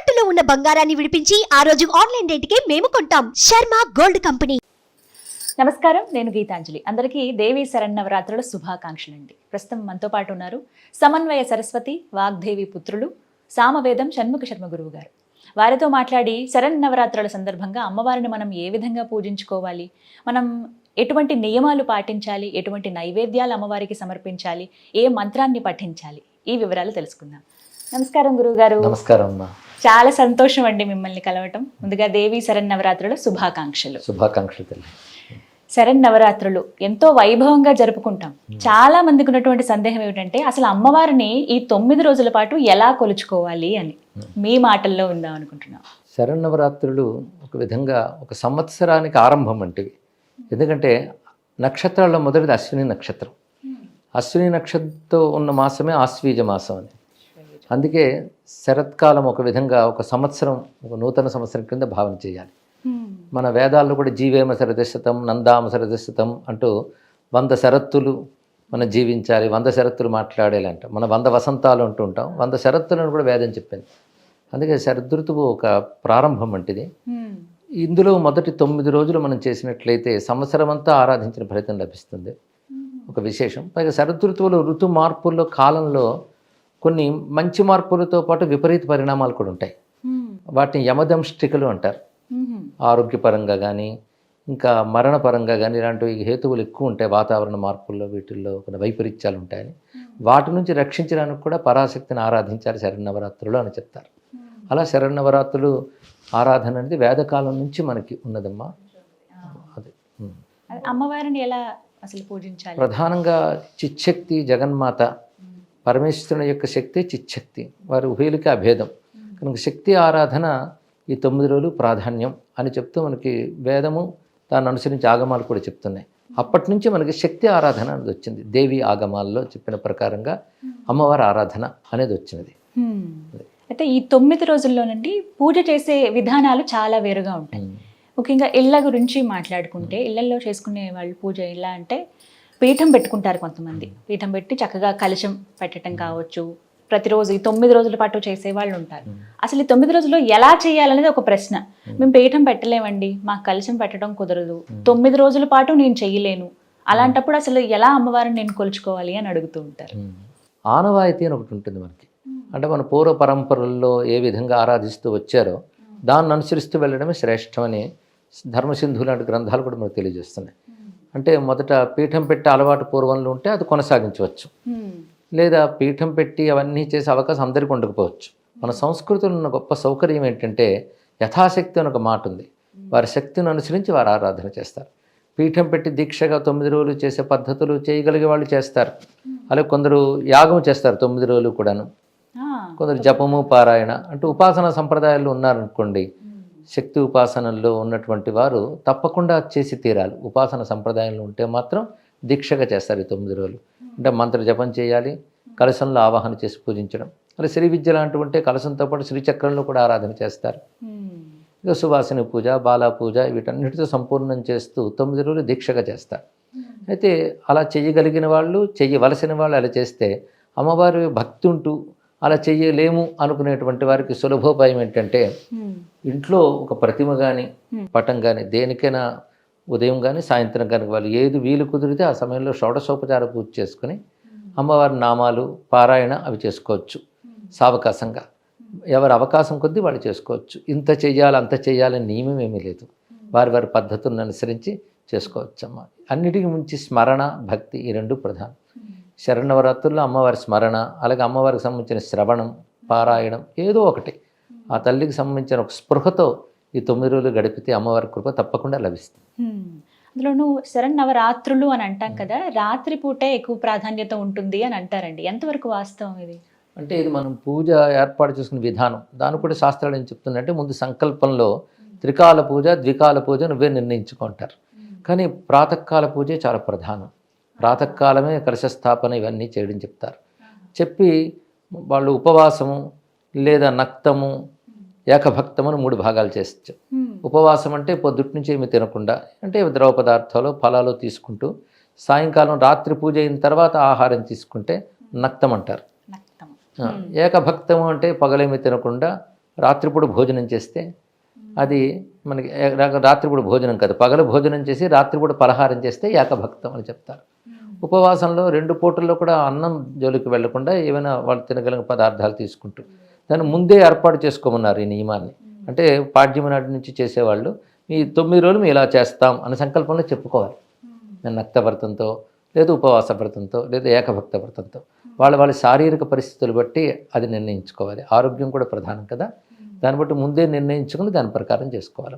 తాకట్టులో ఉన్న బంగారాన్ని విడిపించి ఆ రోజు ఆన్లైన్ రేటుకే మేము కొంటాం. Sharma gold company. నమస్కారం, నేను గీతాంజలి. అందరికీ దేవీ శరన్నవరాత్రుల శుభాకాంక్షలు అండి. ప్రస్తుతం మనతో పాటు ఉన్నారు సమన్వయ సరస్వతి వాగ్దేవి పుత్రులు సామవేదం షణ్ముఖ శర్మ గురువు గారు. వారితో మాట్లాడి శరన్నవరాత్రుల సందర్భంగా అమ్మవారిని మనం ఏ విధంగా పూజించుకోవాలి, మనం ఎటువంటి నియమాలు పాటించాలి, ఎటువంటి నైవేద్యాలు అమ్మవారికి సమర్పించాలి, ఏ మంత్రాన్ని పఠించాలి, ఈ వివరాలు తెలుసుకుందాం. నమస్కారం గురువుగారు. నమస్కారం అమ్మా. చాలా సంతోషం అండి మిమ్మల్ని కలవటం. ముందుగా దేవీ శరన్నవరాత్రుల శుభాకాంక్షలు. శుభాకాంక్షలు. శరన్నవరాత్రులు ఎంతో వైభవంగా జరుపుకుంటాం. చాలా మందికి ఉన్నటువంటి సందేహం ఏమిటంటే అసలు అమ్మవారిని ఈ 9 రోజుల పాటు ఎలా కొలుచుకోవాలి అని మీ మాటల్లో ఉందాం అనుకుంటున్నాం. శరన్నవరాత్రులు ఒక విధంగా ఒక సంవత్సరానికి ఆరంభం వంటివి. ఎందుకంటే నక్షత్రాల్లో మొదటిది అశ్విని నక్షత్రం. అశ్విని నక్షత్రంతో ఉన్న మాసమే ఆశ్వీజ మాసం అని. అందుకే శరత్కాలం ఒక విధంగా ఒక సంవత్సరం, ఒక నూతన సంవత్సరం కింద భావన చేయాలి. మన వేదాల్లో కూడా జీవేమ శరదశతం నందామ శరదశతం అంటూ 100 శరత్తులు మనం జీవించాలి, 100 శరత్తులు మాట్లాడేలంట. మనం 100 వసంతాలు అంటూ ఉంటాం, 100 శరత్తులను కూడా వేదం చెప్పింది. అందుకే శరదృతువు ఒక ప్రారంభం వంటిది. ఇందులో మొదటి 9 రోజులు మనం చేసినట్లయితే సంవత్సరం అంతా ఆరాధించిన ఫలితం లభిస్తుంది. ఒక విశేషం. పైగా శరదృతువులో ఋతు మార్పుల్లో కాలంలో కొన్ని మంచి మార్పులతో పాటు విపరీత పరిణామాలు కూడా ఉంటాయి. వాటిని యమదంష్టికలు అంటారు. ఆరోగ్యపరంగా కానీ ఇంకా మరణపరంగా కానీ ఇలాంటివి హేతువులు ఎక్కువ ఉంటాయి. వాతావరణ మార్పుల్లో వీటిల్లో కొన్ని వైపరీత్యాలు ఉంటాయని వాటి నుంచి రక్షించడానికి కూడా పరాశక్తిని ఆరాధించాలి శరన్నవరాత్రులు అని చెప్తారు. అలా శరన్నవరాత్రులు ఆరాధన అనేది వేదకాలం నుంచి మనకి ఉన్నదమ్మా. అదే అమ్మవారిని ఎలా అసలు పూజించాలి? ప్రధానంగా చిచ్చక్తి జగన్మాత, పరమేశ్వరుని యొక్క శక్తి చిచ్చక్తి, వారి ఉభయులకి అభేదం కనుక శక్తి ఆరాధన ఈ 9 రోజులు ప్రాధాన్యం అని చెప్తూ మనకి వేదము దాన్ని అనుసరించి ఆగమాలు కూడా చెప్తున్నాయి. అప్పటి నుంచి మనకి శక్తి ఆరాధన అనేది వచ్చింది. దేవి ఆగమాల్లో చెప్పిన ప్రకారంగా అమ్మవారి ఆరాధన అనేది వచ్చినది. అయితే ఈ 9 రోజుల్లోనండి పూజ చేసే విధానాలు చాలా వేరుగా ఉంటాయి. ముఖ్యంగా ఇళ్ళ గురించి మాట్లాడుకుంటే ఇళ్లలో చేసుకునే వాళ్ళు పూజ ఎలా అంటే పీఠం పెట్టుకుంటారు. కొంతమంది పీఠం పెట్టి చక్కగా కలశం పెట్టడం కావచ్చు. ప్రతిరోజు ఈ 9 రోజుల పాటు చేసే వాళ్ళు ఉంటారు. అసలు ఈ 9 రోజుల్లో ఎలా చేయాలనేది ఒక ప్రశ్న. మేము పీఠం పెట్టలేమండి, మాకు కలశం పెట్టడం కుదరదు, 9 రోజుల పాటు నేను చెయ్యలేను, అలాంటప్పుడు అసలు ఎలా అమ్మవారిని నేను కొలుచుకోవాలి అని అడుగుతూ ఉంటారు. ఆనవాయితీ అని ఒకటి ఉంటుంది మనకి. అంటే మన పూర్వ పరంపరల్లో ఏ విధంగా ఆరాధిస్తూ వచ్చారో దాన్ని అనుసరిస్తూ వెళ్ళడమే శ్రేష్టమని ధర్మసింధు లాంటి గ్రంథాలు కూడా మనకు తెలియజేస్తున్నాయి. అంటే మొదట పీఠం పెట్టే అలవాటు పూర్వంలో ఉంటే అది కొనసాగించవచ్చు, లేదా పీఠం పెట్టి అవన్నీ చేసే అవకాశం అందరికీ ఉండకపోవచ్చు. మన సంస్కృతిలో ఉన్న గొప్ప సౌకర్యం ఏంటంటే యథాశక్తి అని ఒక మాట ఉంది. వారి శక్తిని అనుసరించి వారు ఆరాధన చేస్తారు. పీఠం పెట్టి దీక్షగా 9 రోజులు చేసే పద్ధతులు చేయగలిగే వాళ్ళు చేస్తారు. అలాగే కొందరు యాగం చేస్తారు 9 రోజులు కూడాను. కొందరు జపము పారాయణ అంటూ ఉపాసన సంప్రదాయాలు ఉన్నారనుకోండి. శక్తి ఉపాసనల్లో ఉన్నటువంటి వారు తప్పకుండా చేసి తీరాలి. ఉపాసన సంప్రదాయంలో ఉంటే మాత్రం దీక్షగా చేస్తారు ఈ 9 రోజులు. అంటే మంత్ర జపం చేయాలి, కలశంలో ఆవాహన చేసి పూజించడం. అలా శ్రీ విద్య లాంటివి ఉంటే కలశంతో పాటు శ్రీచక్రంలో కూడా ఆరాధన చేస్తారు. ఇక సువాసిని పూజ, బాలా పూజ వీటన్నిటితో సంపూర్ణం చేస్తూ 9 రోజులు దీక్షగా చేస్తారు. అయితే అలా చేయగలిగిన వాళ్ళు, చేయవలసిన వాళ్ళు అలా చేస్తే అమ్మవారి భక్తి ఉంటూ అలా చేయలేము అనుకునేటువంటి వారికి సులభోపాయం ఏంటంటే ఇంట్లో ఒక ప్రతిమ కానీ పటం కానీ దేనికైనా ఉదయం కానీ సాయంత్రం కానీ వాళ్ళు ఏది వీలు కుదిరితే ఆ సమయంలో షోడశోపచార పూజ చేసుకుని అమ్మవారి నామాలు పారాయణ అవి చేసుకోవచ్చు. సావకాశంగా ఎవరి అవకాశం కొద్దీ వాళ్ళు చేసుకోవచ్చు. ఇంత చెయ్యాలి అంత చేయాలని నియమం ఏమీ లేదు. వారి వారి పద్ధతులను అనుసరించి చేసుకోవచ్చు అమ్మ. అన్నిటికీ మించి స్మరణ, భక్తి ఈ 2 ప్రధానం. శరన్నవరాత్రుల్లో అమ్మవారి స్మరణ, అలాగే అమ్మవారికి సంబంధించిన శ్రవణం, పారాయణం ఏదో ఒకటి ఆ తల్లికి సంబంధించిన ఒక స్పృహతో ఈ 9 రోజులు గడిపితే అమ్మవారి కృప తప్పకుండా లభిస్తుంది. అందులోనూ శరన్నవరాత్రులు అని అంటాం కదా, రాత్రి పూటే ఎక్కువ ప్రాధాన్యత ఉంటుంది అని అంటారండి. ఎంతవరకు వాస్తవం ఇది? అంటే ఇది మనం పూజ ఏర్పాటు చేసుకునే విధానం. దాన్ని కూడా శాస్త్రాలు ఏం చెప్తుందంటే ముందు సంకల్పంలో త్రికాల పూజ, ద్వికాల పూజ నువ్వే నిర్ణయించుకుంటారు. కానీ ప్రాతకాల పూజే చాలా ప్రధానం. ప్రాతకాలమే కలశస్థాపన ఇవన్నీ చేయడం చెప్తారు. చెప్పి వాళ్ళు ఉపవాసము లేదా నక్తము, ఏకభక్తం అని 3 భాగాలు చేస్తారు. ఉపవాసం అంటే పొద్దుటి నుంచి ఏమి తినకుండా, అంటే ద్రవ పదార్థాలు ఫలాలు తీసుకుంటూ సాయంకాలం రాత్రి పూజ అయిన తర్వాత ఆహారం తీసుకుంటే నక్తం అంటారు. ఏకభక్తము అంటే పగలేమి తినకుండా రాత్రిపూట భోజనం చేస్తే అది మనకి రాత్రిపూట భోజనం కాదు, పగలు భోజనం చేసి రాత్రిపూట పలహారం చేస్తే ఏకభక్తం అని చెప్తారు. ఉపవాసంలో 2 పూటల్లో కూడా అన్నం జోలికి వెళ్లకుండా ఏమైనా వాళ్ళు తినగలిగిన పదార్థాలు తీసుకుంటూ దాన్ని ముందే ఏర్పాటు చేసుకోమన్నారు ఈ నియమాన్ని. అంటే పాడ్యమి నాటి నుంచి చేసేవాళ్ళు ఈ 9 రోజులు మేము ఇలా చేస్తాం అనే సంకల్పంలో చెప్పుకోవాలి. నేను నక్తవ్రతంతో లేదా ఉపవాస వ్రతంతో లేదా ఏకభక్త వ్రతంతో వాళ్ళ శారీరక పరిస్థితులు బట్టి అది నిర్ణయించుకోవాలి. ఆరోగ్యం కూడా ప్రధానం కదా, దాన్ని బట్టి ముందే నిర్ణయించుకుని దాని ప్రకారం చేసుకోవాలి.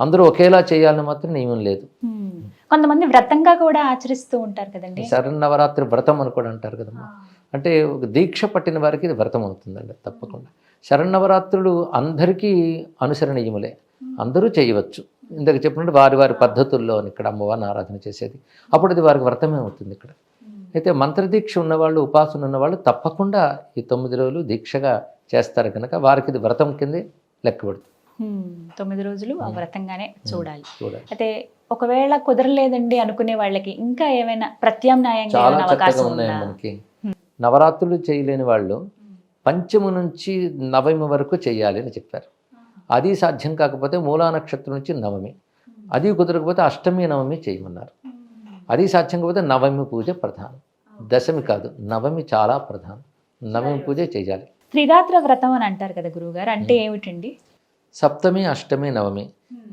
అందరూ ఒకేలా చేయాలని మాత్రం నియమం లేదు. కొంతమంది వ్రతంగా కూడా ఆచరిస్తూ ఉంటారు కదండి. శరన్నవరాత్రి వ్రతం అని కూడా అంటారు కదమ్మా. అంటే ఒక దీక్ష పట్టిన వారికి ఇది వ్రతం అవుతుందండి తప్పకుండా. శరన్నవరాత్రులు అందరికీ అనుసరణీయములే, అందరూ చేయవచ్చు. ఇందాక చెప్పినట్టు వారి వారి పద్ధతుల్లో ఇక్కడ అమ్మవారిని ఆరాధన చేసేది, అప్పుడు అది వారికి వ్రతమే అవుతుంది. ఇక్కడ అయితే మంత్రదీక్ష ఉన్నవాళ్ళు, ఉపాసన ఉన్నవాళ్ళు తప్పకుండా ఈ 9 రోజులు దీక్షగా చేస్తారు కనుక వారికి ఇది వ్రతం కిందే లెక్కబడుతుంది. 9 రోజులు ఆ వ్రతంగానే చూడాలి. అయితే ఒకవేళ కుదరలేదండి అనుకునే వాళ్ళకి ఇంకా ఏమైనా ప్రత్యామ్నాయంగా చాలా ఏమైనా చక్కగా అవకాశం ఉన్నాయి ఉందా? మనకి. నవరాత్రులు చేయలేని వాళ్ళు పంచమి నుంచి నవమి వరకు చేయాలి అని చెప్పారు. అది సాధ్యం కాకపోతే మూలా నక్షత్రం నుంచి నవమి, అది కుదరకపోతే అష్టమి నవమి చేయమన్నారు. అది సాధ్యం కాకపోతే నవమి పూజ ప్రధానం, దశమి కాదు నవమి చాలా ప్రధానం. నవమి పూజ చేయాలి. త్రిరాత్ర వ్రతం అని అంటారు కదా గురువుగారు, అంటే ఏమిటండి? సప్తమి, అష్టమి, నవమి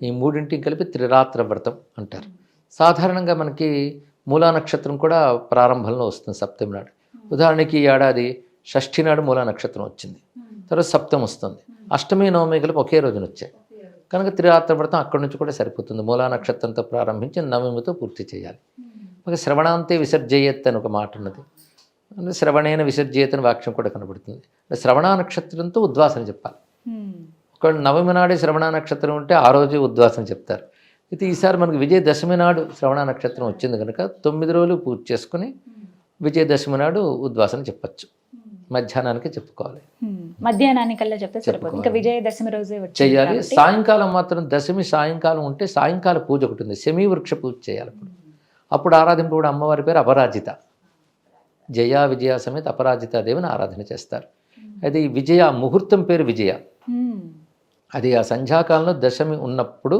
ఈ మూడింటికి కలిపి త్రిరాత్ర వ్రతం అంటారు. సాధారణంగా మనకి మూలా నక్షత్రం కూడా ప్రారంభంలో వస్తుంది సప్తమి నాడు. ఉదాహరణకి ఈ ఏడాది షష్ఠి నాడు మూలా నక్షత్రం వచ్చింది, తర్వాత సప్తమి వస్తుంది, అష్టమి నవమి కలిపి ఒకే రోజున వచ్చాయి కనుక త్రిరాత్ర వ్రతం అక్కడి నుంచి కూడా సరిపోతుంది. మూలా నక్షత్రంతో ప్రారంభించి నవమితో పూర్తి చేయాలి. ఒక శ్రవణాంతే విసర్జయేత్ అని ఒక మాట ఉన్నది, అంటే శ్రవణేన విసర్జయేత్ అని వాక్యం కూడా కనబడుతుంది. శ్రవణ నక్షత్రంతో ఉద్వాసన చెప్పాలి. ఒక నవమి నాడే శ్రవణ నక్షత్రం ఉంటే ఆ రోజు ఉద్వాసన చెప్తారు. అయితే ఈసారి మనకు విజయదశమి నాడు శ్రవణ నక్షత్రం వచ్చింది కనుక 9 రోజులు పూజ చేసుకుని విజయదశమి నాడు ఉద్వాసన చెప్పచ్చు. మధ్యాహ్నానికి చెప్పుకోవాలి, మధ్యాహ్నానికల్లా చెప్తే సరిపోతుంది. ఇంకా విజయదశమి రోజే చేయాలి. సాయంకాలం మాత్రం దశమి సాయంకాలం ఉంటే సాయంకాల పూజ ఒకటి ఉంది, శమీ వృక్ష పూజ చేయాలి. అప్పుడు ఆరాధింపబడే అమ్మవారి పేరు అపరాజిత. జయ విజయ సమేత అపరాజిత దేవిని ఆరాధన చేస్తారు. అయితే ఈ విజయ ముహూర్తం పేరు విజయ. అది ఆ సంధ్యాకాలంలో దశమి ఉన్నప్పుడు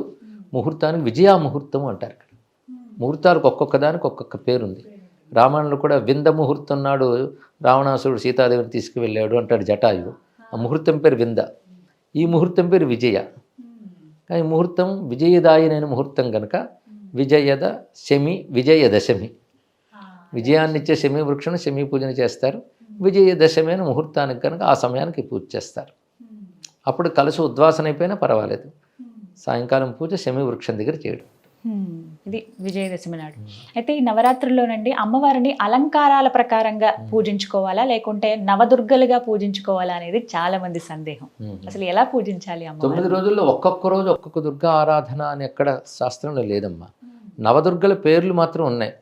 ముహూర్తానికి విజయా ముహూర్తం అంటారు. ఇక్కడ ముహూర్తాలకు ఒక్కొక్క దానికి ఒక్కొక్క పేరుంది. రామాయణంలో కూడా వింద ముహూర్తం నాడు రావణాసురుడు సీతాదేవిని తీసుకువెళ్ళాడు అంటాడు జటాయువు. ఆ ముహూర్తం పేరు వింద, ఈ ముహూర్తం పేరు విజయ. కానీ ముహూర్తం విజయదాయినైన ముహూర్తం కనుక విజయద శమి విజయదశమి, విజయాన్నిచ్చే శమీ వృక్షను శమీ పూజన చేస్తారు. విజయదశమి అయిన ముహూర్తానికి కనుక ఆ సమయానికి పూజ చేస్తారు. అప్పుడు కలసి ఉద్వాసన అయిపోయినా పర్వాలేదు, సాయంకాలం పూజ శమీ వృక్షం దగ్గర చేయడం. ఇది విజయదశమి నాడు. అయితే ఈ నవరాత్రుల్లోనండి అమ్మవారిని అలంకారాల ప్రకారంగా పూజించుకోవాలా లేకుంటే నవదుర్గలుగా పూజించుకోవాలా అనేది చాలా మంది సందేహం. అసలు ఎలా పూజించాలి అమ్మవారిని? 9 రోజుల్లో ఒక్కొక్క రోజు ఒక్కొక్క దుర్గా ఆరాధన అని ఎక్కడ శాస్త్రంలో లేదమ్మా. నవదుర్గల పేర్లు మాత్రం ఉన్నాయి.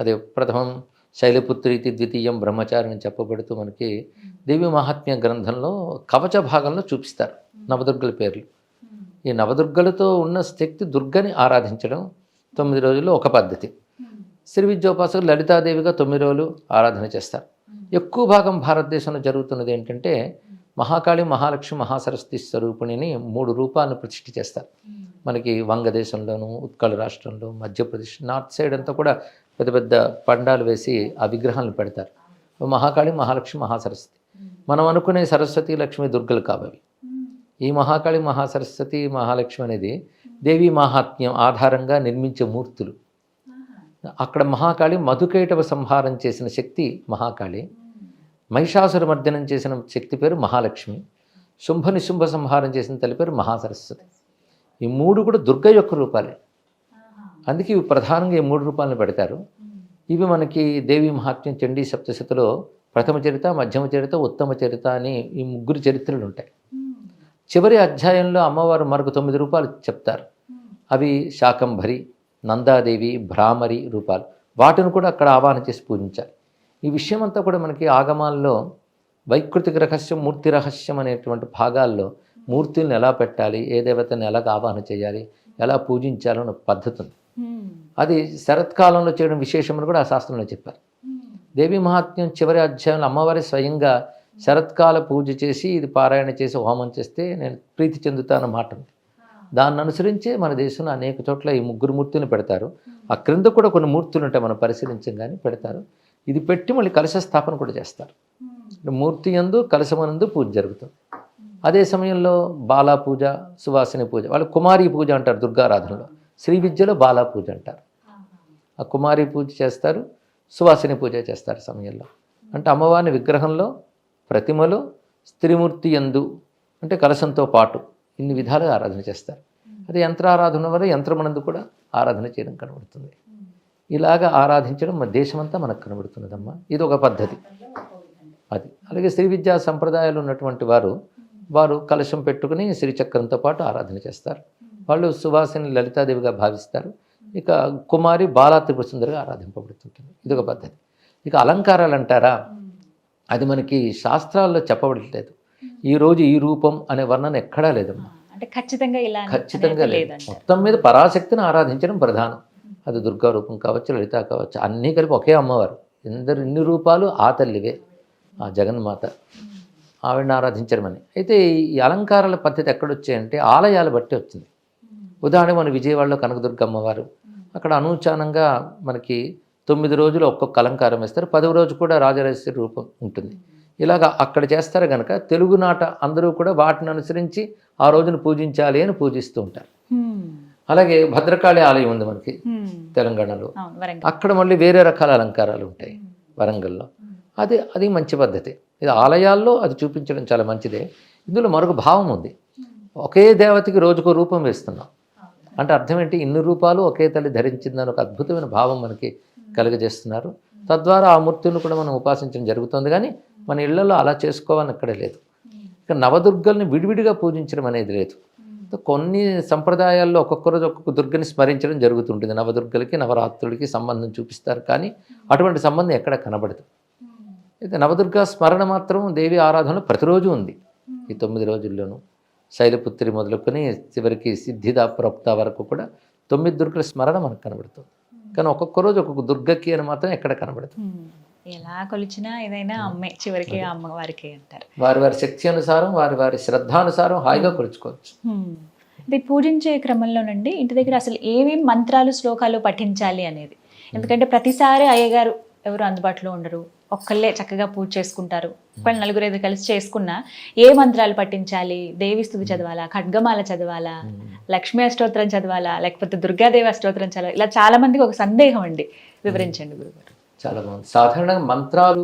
అదే ప్రథమం శైలపుత్రి ఇది, ద్వితీయం బ్రహ్మచారి అని చెప్పబడుతూ మనకి దేవి మహాత్మ్య గ్రంథంలో కవచ భాగంలో చూపిస్తారు నవదుర్గల పేర్లు. ఈ నవదుర్గలతో ఉన్న శక్తి దుర్గని ఆరాధించడం 9 రోజుల్లో ఒక పద్ధతి. శ్రీ విద్యోపాసకులు లలితాదేవిగా 9 రోజులు ఆరాధన చేస్తారు. ఎక్కువ భాగం భారతదేశంలో జరుగుతున్నది ఏంటంటే మహాకాళి, మహాలక్ష్మి, మహాసరస్వతి స్వరూపిణిని 3 రూపాలను ప్రతిష్ఠ చేస్తారు. మనకి వంగదేశంలోను, ఉత్కళ రాష్ట్రంలో, మధ్యప్రదేశ్ నార్త్ సైడ్ అంతా కూడా పెద్ద పెద్ద పండాలు వేసి ఆ విగ్రహాలను పెడతారు. మహాకాళి, మహాలక్ష్మి, మహాసరస్వతి. మనం అనుకునే సరస్వతి, లక్ష్మి, దుర్గలు కావవి. ఈ మహాకాళి, మహాసరస్వతి, మహాలక్ష్మి అనేది దేవీ మహాత్మ్యం ఆధారంగా నిర్మించే మూర్తులు. అక్కడ మహాకాళి మధుకైటవ సంహారం చేసిన శక్తి మహాకాళి, మహిషాసుర మర్దనం చేసిన శక్తి పేరు మహాలక్ష్మి, శుంభ నిశుంభ సంహారం చేసిన తల్లి పేరు మహాసరస్వతి. ఈ 3 కూడా దుర్గ యొక్క రూపాలే. అందుకే ఇవి ప్రధానంగా ఈ 3 రూపాలను పెడతారు. ఇవి మనకి దేవీ మహాత్మ్యం చండీ సప్తశతిలో ప్రథమ చరిత, మధ్యమ చరిత, ఉత్తమ చరిత అని ఈ 3 చరిత్రలు ఉంటాయి. చివరి అధ్యాయంలో అమ్మవారు మరొక 9 రూపాలు చెప్తారు. అవి శాకంభరి, నందాదేవి, భ్రామరి రూపాలు. వాటిని కూడా అక్కడ ఆవాహన చేసి పూజించాలి. ఈ విషయం అంతా కూడా మనకి ఆగమాల్లో వైకృతిక రహస్యం, మూర్తి రహస్యం అనేటువంటి భాగాల్లో మూర్తుల్ని ఎలా పెట్టాలి, ఏ దేవతని ఎలాగ ఆవాహన చేయాలి, ఎలా పూజించాలో అనే పద్ధతి ఉంది. అది శరత్కాలంలో చేయడం విశేషమని కూడా ఆ శాస్త్రంలో చెప్పారు. దేవీ మహాత్మ్యం చివరి అధ్యాయంలో అమ్మవారి స్వయంగా శరత్కాల పూజ చేసి ఇది పారాయణ చేసి హోమం చేస్తే నేను ప్రీతి చెందుతానన్న మాట ఉంది. దాన్ని అనుసరించే మన దేశంలో అనేక చోట్ల ఈ ముగ్గురు మూర్తులను పెడతారు. ఆ క్రింద కూడా కొన్ని మూర్తులు ఉంటాయి, మనం పరిశీలించం కానీ పెడతారు. ఇది పెట్టి మళ్ళీ కలశ స్థాపన కూడా చేస్తారు. మూర్తి యందు కలశమనందు పూజ జరుగుతుంది. అదే సమయంలో బాలా పూజ, సువాసిని పూజ, వాళ్ళు కుమారి పూజ అంటారు దుర్గారాధనలో. శ్రీ విద్యలో బాలా పూజ అంటారు. ఆ కుమారి పూజ చేస్తారు, సువాసిని పూజ చేస్తారు సమయంలో. అంటే అమ్మవారిని విగ్రహంలో, ప్రతిమలో, స్త్రీమూర్తి యందు అంటే కలశంతో పాటు ఇన్ని విధాలుగా ఆరాధన చేస్తారు. అదే యంత్రారాధన వల్ల యంత్రమనందు కూడా ఆరాధన చేయడం కనబడుతుంది. ఇలాగా ఆరాధించడం మన దేశమంతా మనకు కనబడుతున్నదమ్మా. ఇది ఒక పద్ధతి. అది అలాగే శ్రీ విద్యా సంప్రదాయాలు ఉన్నటువంటి వారు కలశం పెట్టుకుని శ్రీచక్రంతో పాటు ఆరాధన చేస్తారు. వాళ్ళు సువాసిని లలితాదేవిగా భావిస్తారు. ఇక కుమారి బాలా త్రిపుర సుందరిగా ఆరాధింపబడుతుంటుంది. ఇదొక పద్ధతి. ఇక అలంకారాలు అంటారా, అది మనకి శాస్త్రాల్లో చెప్పబడలేదు. ఈరోజు ఈ రూపం అనే వర్ణన ఎక్కడా లేదమ్మా. అంటే ఖచ్చితంగా లేదు. మొత్తం మీద పరాశక్తిని ఆరాధించడం ప్రధానం. అది దుర్గా రూపం కావచ్చు, లలిత కావచ్చు, అన్నీ కలిపి ఒకే అమ్మవారు. ఇన్ని రూపాలు ఆ తల్లివే, ఆ జగన్మాత, ఆవిడని ఆరాధించడం అని. అయితే ఈ అలంకారాల పద్ధతి ఎక్కడొచ్చాయంటే ఆలయాలు బట్టి వచ్చింది. ఉదాహరణ మన విజయవాడలో కనకదుర్గ అమ్మవారు, అక్కడ అనూచానంగా మనకి 9 రోజులు ఒక్కొక్క అలంకారం వేస్తారు. 10వ రోజు కూడా రాజరాజేశ్వరి రూపం ఉంటుంది. ఇలాగ అక్కడ చేస్తారు కనుక తెలుగునాట అందరూ కూడా వాటిని అనుసరించి ఆ రోజును పూజించాలి అని పూజిస్తూ ఉంటారు. అలాగే భద్రకాళి ఆలయం ఉంది మనకి తెలంగాణలో, అక్కడ మళ్ళీ వేరే రకాల అలంకారాలు ఉంటాయి వరంగల్లో. అది మంచి పద్ధతి. ఇది ఆలయాల్లో అది చూపించడం చాలా మంచిదే. ఇందులో మరొక భావం ఉంది. ఒకే దేవతకి రోజుకో రూపం వేస్తున్నాం అంటే అర్థం ఏంటి, ఇన్ని రూపాలు ఒకే తల్లి ధరించిందని ఒక అద్భుతమైన భావం మనకి కలుగజేస్తున్నారు. తద్వారా ఆ మూర్తులను కూడా మనం ఉపాసించడం జరుగుతుంది. కానీ మన ఇళ్లలో అలా చేసుకోవాలని అక్కడే లేదు. ఇక నవదుర్గల్ని విడివిడిగా పూజించడం అనేది లేదు. కొన్ని సంప్రదాయాల్లో ఒక్కొక్క రోజు ఒక్కొక్క దుర్గని స్మరించడం జరుగుతుంటుంది. నవదుర్గలకి నవరాత్రులకి సంబంధం చూపిస్తారు, కానీ అటువంటి సంబంధం ఎక్కడ కనబడదు. అయితే నవదుర్గా స్మరణ మాత్రం దేవి ఆరాధనలో ప్రతిరోజు ఉంది. ఈ 9 రోజుల్లోనూ శైలపుత్రి మొదలుకొని చివరికి సిద్ధిదా ప్రోక్త వరకు కూడా 9 దుర్గల స్మరణ మనకు కనబడుతుంది. కానీ ఒక్కొక్క రోజు ఒక్కొక్క దుర్గకి అని మాత్రం ఎక్కడ కనబడుతుంది. ఎలా కొలిచినా ఏదైనా అమ్మే చివరికి అమ్మవారికి అంటారు. వారి శక్తి అనుసారం, వారి శ్రద్ధానుసారం హాయిగా కొలుచుకోవచ్చు. ఇది పూజించే క్రమంలోనండి ఇంటి దగ్గర అసలు ఏమేమి మంత్రాలు, శ్లోకాలు పఠించాలి అనేది. ఎందుకంటే ప్రతిసారి అయ్యగారు ఎవరు అందుబాటులో ఉండరు, ఒక్కళ్ళే చక్కగా పూజ చేసుకుంటారు. ఒకళ్ళు 4-5 కలిసి చేసుకున్నా ఏ మంత్రాలు పఠించాలి, దేవి స్తుతి చదవాలా, ఖడ్గమాల చదవాలా, లక్ష్మీ అష్టోత్తరం చదవాలా, లేకపోతే దుర్గాదేవి అష్టోత్తరం చదవాలి, ఇలా చాలా మందికి ఒక సందేహం అండి. వివరించండి గురుగారు. చాలా బాగుంది. సాధారణంగా మంత్రాలు,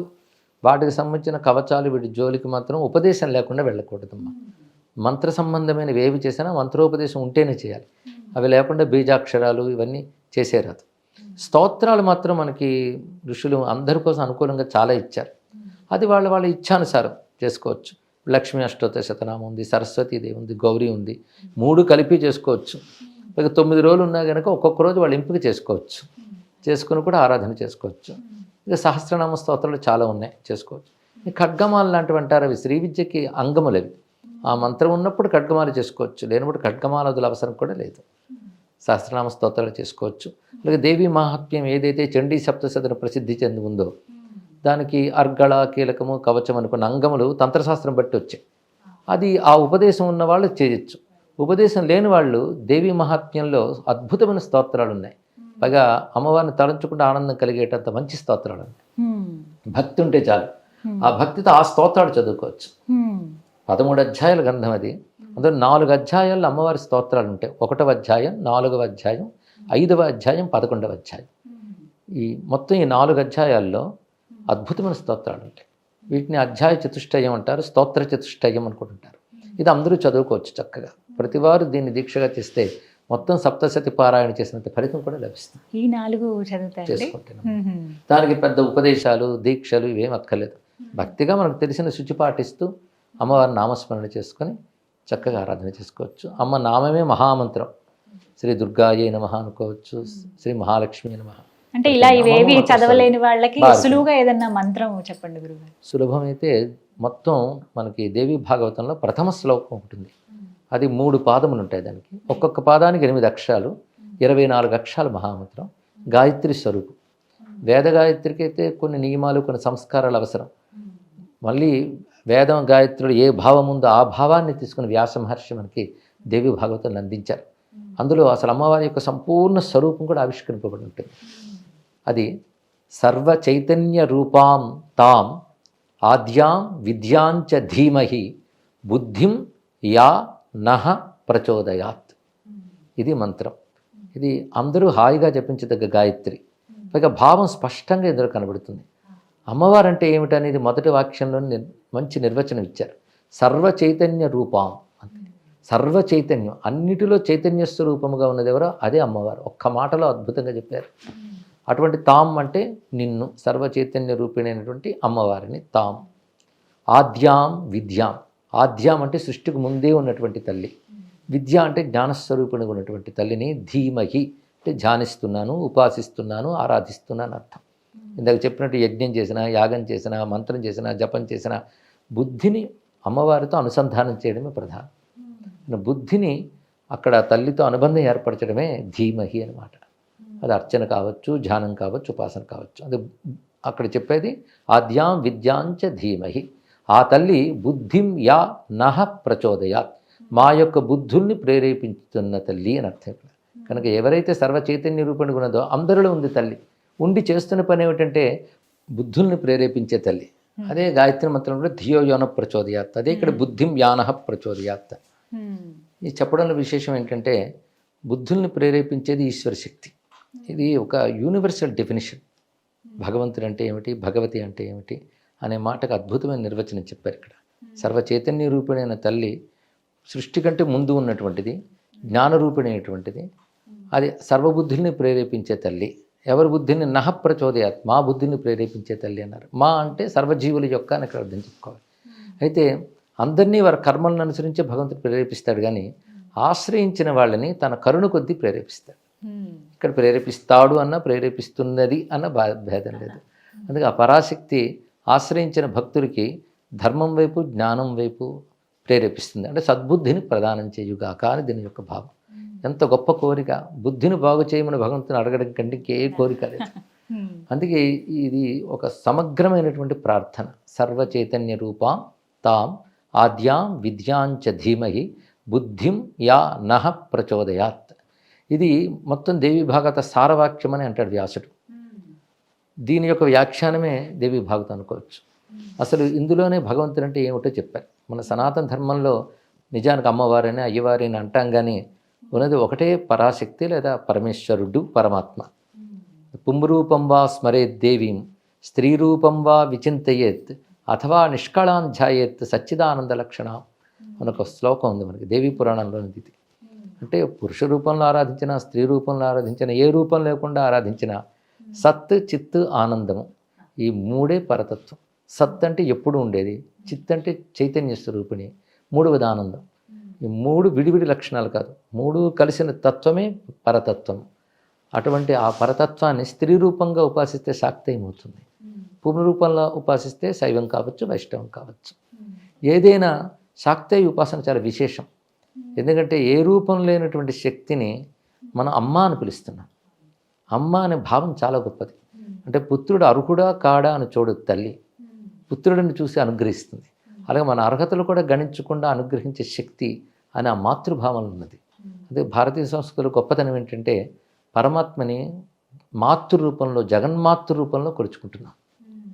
వాటికి సంబంధించిన కవచాలు, వీటి జోలికి మాత్రం ఉపదేశం లేకుండా వెళ్ళకూడదమ్మా. మంత్ర సంబంధమైనవి ఏవి చేసినా మంత్రోపదేశం ఉంటేనే చేయాలి. అవి లేకుండా బీజాక్షరాలు ఇవన్నీ చేసేరాదు. స్తోత్రాలు మాత్రం మనకి ఋషులు అందరి కోసం అనుకూలంగా చాలా ఇచ్చారు. అది వాళ్ళ ఇచ్ఛానుసారం చేసుకోవచ్చు. లక్ష్మీ అష్టోత్తర శతనామం ఉంది, సరస్వతీదేవి ఉంది, గౌరీ ఉంది, 3 కలిపి చేసుకోవచ్చు. ఇక 9 రోజులు ఉన్నా కనుక ఒక్కొక్క రోజు వాళ్ళు ఎంపిక చేసుకోవచ్చు, చేసుకుని కూడా ఆరాధన చేసుకోవచ్చు. ఇక సహస్రనామ స్తోత్రాలు చాలా ఉన్నాయి, చేసుకోవచ్చు. ఈ ఖడ్గమాలు లాంటివి అంటారు, అవి శ్రీ విద్యకి అంగములు. అవి ఆ మంత్రం ఉన్నప్పుడు ఖడ్గమాలు చేసుకోవచ్చు, లేనప్పుడు ఖడ్గమాల వదుల అవసరం కూడా లేదు. సహస్రనామ స్తోత్రాలు చేసుకోవచ్చు. అలాగే దేవీ మహాత్మ్యం ఏదైతే చండీ సప్తశతిన ప్రసిద్ధి చెంది ఉందో దానికి అర్గళ, కీలకము, కవచం అనుకున్న అంగములు తంత్రశాస్త్రం బట్టి వచ్చాయి. అది ఆ ఉపదేశం ఉన్న వాళ్ళు చేయొచ్చు. ఉపదేశం లేని వాళ్ళు దేవీ మహాత్మ్యంలో అద్భుతమైన స్తోత్రాలు ఉన్నాయి. పైగా అమ్మవారిని తలంచుకుంటే ఆనందం కలిగేటంత మంచి స్తోత్రాలు ఉన్నాయి. భక్తి ఉంటే చాలు, ఆ భక్తితో ఆ స్తోత్రాలు చదువుకోవచ్చు. 13 అధ్యాయాల గ్రంథం అది. అందులో 4 అధ్యాయాల్లో అమ్మవారి స్తోత్రాలు ఉంటాయి. 1వ అధ్యాయం, 4వ అధ్యాయం, 5వ అధ్యాయం, 11వ అధ్యాయం. ఈ మొత్తం ఈ 4 అధ్యాయాల్లో అద్భుతమైన స్తోత్రాలు ఉంటాయి. వీటిని అధ్యాయ చతుష్టయం అంటారు, స్తోత్ర చతుష్టయం అనుకుంటుంటారు. ఇది అందరూ చదువుకోవచ్చు చక్కగా. ప్రతివారు దీన్ని దీక్షగా చేస్తే మొత్తం సప్తశతి పారాయణ చేసినంత ఫలితం కూడా లభిస్తుంది. ఈ 4 చేసుకుంటున్నాం. దానికి పెద్ద ఉపదేశాలు, దీక్షలు ఇవేం అక్కర్లేదు. భక్తిగా మనకు తెలిసిన శుచి పాటిస్తూ అమ్మవారి నామస్మరణ చేసుకొని చక్కగా ఆరాధన చేసుకోవచ్చు. అమ్మ నామమే మహామంత్రం. శ్రీ దుర్గాయే నమః అనుకోవచ్చు, శ్రీ మహాలక్ష్మి నమః. అంటే ఇలా ఇవేవి చదవలేని వాళ్ళకి సులువుగా ఏదన్నా మంత్రం చెప్పండి గురుగారు. సులభమైతే మొత్తం మనకి దేవి భాగవతంలో ప్రథమ శ్లోకం ఉంటుంది. అది 3 పాదములు ఉంటాయి. దానికి ఒక్కొక్క పాదానికి 8 అక్షరాలు, 24 అక్షరాలు మహామంత్రం. గాయత్రి స్వరూపం. వేద గాయత్రికి అయితే కొన్ని నియమాలు, కొన్ని సంస్కారాలు అవసరం. మళ్ళీ వేదం గాయత్రులు ఏ భావం ఉందో ఆ భావాన్ని తీసుకుని వ్యాస మహర్షి మనకి దేవి భాగవతాన్ని అందించారు. అందులో అసలు అమ్మవారి యొక్క సంపూర్ణ స్వరూపం కూడా ఆవిష్కరింపబడి ఉంటుంది. అది సర్వ చైతన్య రూపాం తాం ఆద్యాం విద్యాంచ ధీమహి బుద్ధిం యా నహ ప్రచోదయాత్. ఇది మంత్రం. ఇది అందరూ హాయిగా జపించదగ్గ గాయత్రి. పైగా భావం స్పష్టంగా ఎదురు కనబడుతుంది. అమ్మవారు అంటే ఏమిటనేది మొదటి వాక్యంలో మంచి నిర్వచనం ఇచ్చారు. సర్వ చైతన్య రూపం. సర్వ చైతన్యం, అన్నిటిలో చైతన్య స్వరూపముగా ఉన్నది ఎవరో అదే అమ్మవారు. ఒక్క మాటలో అద్భుతంగా చెప్పారు. అటువంటి తాం అంటే నిన్ను, సర్వ చైతన్య రూపిణైనటువంటి అమ్మవారిని తాం. ఆద్యాం విద్యాం. ఆద్యాం అంటే సృష్టికి ముందే ఉన్నటువంటి తల్లి. విద్య అంటే జ్ఞానస్వరూపిణిగా ఉన్నటువంటి తల్లిని ధీమహి అంటే ధ్యానిస్తున్నాను, ఉపాసిస్తున్నాను, ఆరాధిస్తున్నాను అర్థం. ఇందాక చెప్పినట్టు యజ్ఞం చేసినా, యాగం చేసినా, మంత్రం చేసినా, జపం చేసినా బుద్ధిని అమ్మవారితో అనుసంధానం చేయడమే ప్రధానం. బుద్ధిని అక్కడ తల్లితో అనుబంధం ఏర్పరచడమే ధీమహి అన్నమాట. అది అర్చన కావచ్చు, ధ్యానం కావచ్చు, ఉపాసన కావచ్చు. అది అక్కడ చెప్పేది ఆద్యాం విద్యాంచ ధీమహి. ఆ తల్లి బుద్ధిం యా నహ ప్రచోదయాత్, మా యొక్క బుద్ధుల్ని ప్రేరేపించుతున్న తల్లి అని అర్థం. కనుక ఎవరైతే సర్వ చైతన్య రూపంగా ఉన్నదో అందరిలో ఉంది తల్లి. ఉండి చేస్తున్న పని ఏమిటంటే బుద్ధుల్ని ప్రేరేపించే తల్లి. అదే గాయత్రి మంత్రంలో ధియో యోన ప్రచోదయాత్. అదే ఇక్కడ బుద్ధిం యానహ ప్రచోదయాత్. ఈ చెప్పడంలో విశేషం ఏంటంటే బుద్ధుల్ని ప్రేరేపించేది ఈశ్వర శక్తి. ఇది ఒక యూనివర్సల్ డెఫినిషన్. భగవంతుడు అంటే ఏమిటి, భగవతి అంటే ఏమిటి అనే మాటకు అద్భుతమైన నిర్వచనం చెప్పారు ఇక్కడ. సర్వ చైతన్య రూపిణైన తల్లి సృష్టి కంటే ముందు ఉన్నటువంటిది, జ్ఞానరూపిణైనటువంటిది. అది సర్వబుద్ధుల్ని ప్రేరేపించే తల్లి. ఎవరి బుద్ధిని నహ ప్రచోదయాత్, మా బుద్ధిని ప్రేరేపించే తల్లి అన్నారు. మా అంటే సర్వజీవుల యొక్క అని ఇక్కడ అర్థం చెప్పుకోవాలి. అయితే అందరినీ వారి కర్మలను అనుసరించే భగవంతుడు ప్రేరేపిస్తాడు, కానీ ఆశ్రయించిన వాళ్ళని తన కరుణ కొద్దీ ప్రేరేపిస్తాడు. ఇక్కడ ప్రేరేపిస్తాడు అన్న ప్రేరేపిస్తున్నది అన్న భేదం లేదు. అందుకే ఆ పరాశక్తి ఆశ్రయించిన భక్తుడికి ధర్మం వైపు, జ్ఞానం వైపు ప్రేరేపిస్తుంది. అంటే సద్బుద్ధిని ప్రదానం చేయుగాక అని దీని యొక్క భావం. ఎంత గొప్ప కోరిక! బుద్ధిని బాగు చేయమని భగవంతుని అడగడం కంటే ఇంకే కోరిక లేదు. అందుకే ఇది ఒక సమగ్రమైనటువంటి ప్రార్థన. సర్వ చైతన్య రూపాం తాం ఆద్యాం విద్యాంచ ధీమహి బుద్ధిం యా నహ ప్రచోదయాత్. ఇది మొత్తం దేవి భాగవత సారవాక్యం అని అంటాడు వ్యాసుడు. దీని యొక్క వ్యాఖ్యానమే దేవి భాగవతం అనుకోవచ్చు. అసలు ఇందులోనే భగవంతుడు అంటే ఏమిటో చెప్పారు. మన సనాతన ధర్మంలో నిజానికి అమ్మవారని, అయ్యవారిని అంటాం, కానీ ఉన్నది ఒకటే పరాశక్తి లేదా పరమేశ్వరుడు, పరమాత్మ. పుంరూపం వా స్మరేత్ దేవీం స్త్రీరూపం వా విచింతయేత్ అథవా నిష్కళాన్ ధ్యాయేత్ సచ్చిదానంద లక్షణ మనకు శ్లోకం ఉంది మనకి దేవీ పురాణంలోని. ఇది అంటే పురుష రూపంలో ఆరాధించిన, స్త్రీ రూపంలో ఆరాధించిన, ఏ రూపం లేకుండా ఆరాధించిన సత్, చిత్, ఆనందము, ఈ మూడే పరతత్వం. సత్ అంటే ఎప్పుడు ఉండేది, చిత్ అంటే చైతన్య స్వరూపిణి, మూడవది ఆనందం. ఈ మూడు విడివిడి లక్షణాలు కాదు, మూడు కలిసిన తత్వమే పరతత్వం. అటువంటి ఆ పరతత్వాన్ని స్త్రీ రూపంగా ఉపాసిస్తే శాక్తేయం అవుతుంది, పుంరూపంలో ఉపాసిస్తే శైవం కావచ్చు, వైష్ణవం కావచ్చు. ఏదైనా శాక్తేయ ఉపాసన చాలా విశేషం. ఎందుకంటే ఏ రూపం లేనటువంటి శక్తిని మనం అమ్మ అని పిలుస్తున్నాం. అమ్మ అనే భావం చాలా గొప్పది. అంటే పుత్రుడు అర్హుడా కాడా అని చూడదు తల్లి, పుత్రుడిని చూసి అనుగ్రహిస్తుంది. అలాగే మన అర్హతలు కూడా గణించకుండా అనుగ్రహించే శక్తి అని ఆ మాతృభావం ఉన్నది. అదే భారతీయ సంస్కృతిలో గొప్పతనం ఏంటంటే పరమాత్మని మాతృ రూపంలో, జగన్మాతృ రూపంలో కొలుచుకుంటున్నాం.